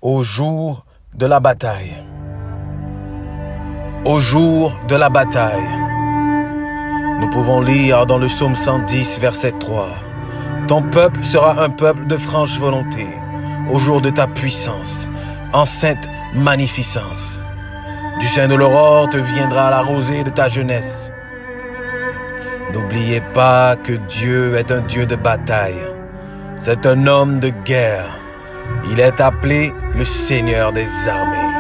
au jour de la bataille. Au jour de la bataille. Nous pouvons lire dans le psaume 110, verset 3. Ton peuple sera un peuple de franche volonté, au jour de ta puissance, en sainte magnificence. Du sein de l'aurore te viendra la rosée de ta jeunesse. N'oubliez pas que Dieu est un Dieu de bataille. C'est un homme de guerre. Il est appelé le Seigneur des armées.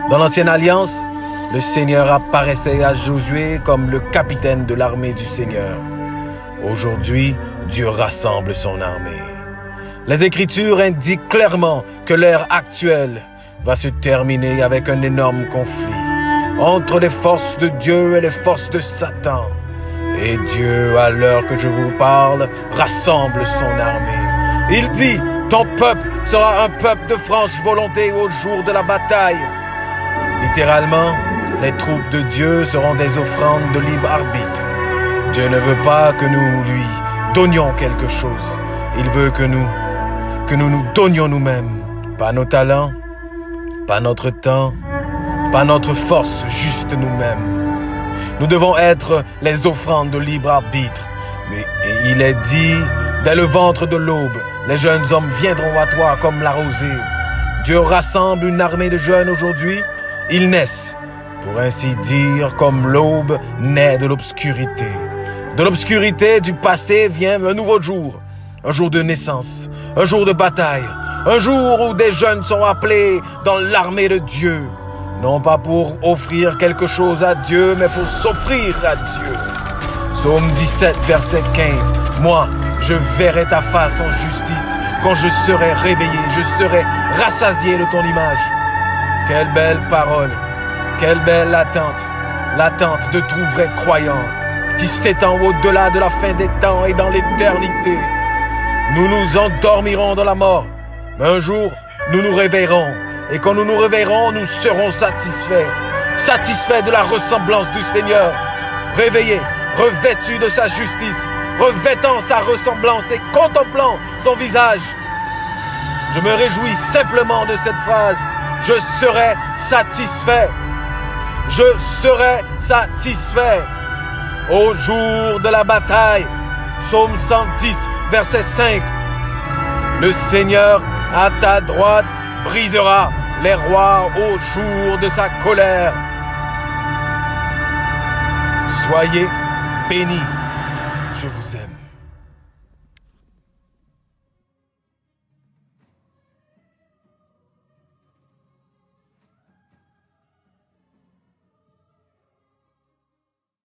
Dans l'Ancienne Alliance, le Seigneur apparaissait à Josué comme le capitaine de l'armée du Seigneur. Aujourd'hui, Dieu rassemble son armée. Les Écritures indiquent clairement que l'ère actuelle va se terminer avec un énorme conflit entre les forces de Dieu et les forces de Satan. Et Dieu, à l'heure que je vous parle, rassemble son armée. Il dit, ton peuple sera un peuple de franche volonté au jour de la bataille. Littéralement, les troupes de Dieu seront des offrandes de libre arbitre. Dieu ne veut pas que nous lui donnions quelque chose. Il veut que nous nous donnions nous-mêmes. Pas nos talents, pas notre temps, pas notre force, juste nous-mêmes. Nous devons être les offrandes de libre arbitre. Mais il est dit, dès le ventre de l'aube, les jeunes hommes viendront à toi comme la rosée. Dieu rassemble une armée de jeunes aujourd'hui. Ils naissent, pour ainsi dire, comme l'aube naît de l'obscurité. De l'obscurité du passé vient un nouveau jour. Un jour de naissance, un jour de bataille, un jour où des jeunes sont appelés dans l'armée de Dieu. Non pas pour offrir quelque chose à Dieu, mais pour s'offrir à Dieu. Psaume 17, verset 15. Moi, je verrai ta face en justice. Quand je serai réveillé, je serai rassasié de ton image. Quelle belle parole, quelle belle attente. L'attente de tout vrai croyant qui s'étend au-delà de la fin des temps et dans l'éternité. Nous nous endormirons dans la mort, mais un jour, nous nous réveillerons. Et quand nous nous réveillerons, nous serons satisfaits. Satisfaits de la ressemblance du Seigneur. Réveillés, revêtus de sa justice, revêtant sa ressemblance et contemplant son visage. Je me réjouis simplement de cette phrase. Je serai satisfait. Je serai satisfait. Au jour de la bataille. Psaume 110, verset 5. Le Seigneur à ta droite brisera les rois au jour de sa colère. Soyez bénis. Je vous aime.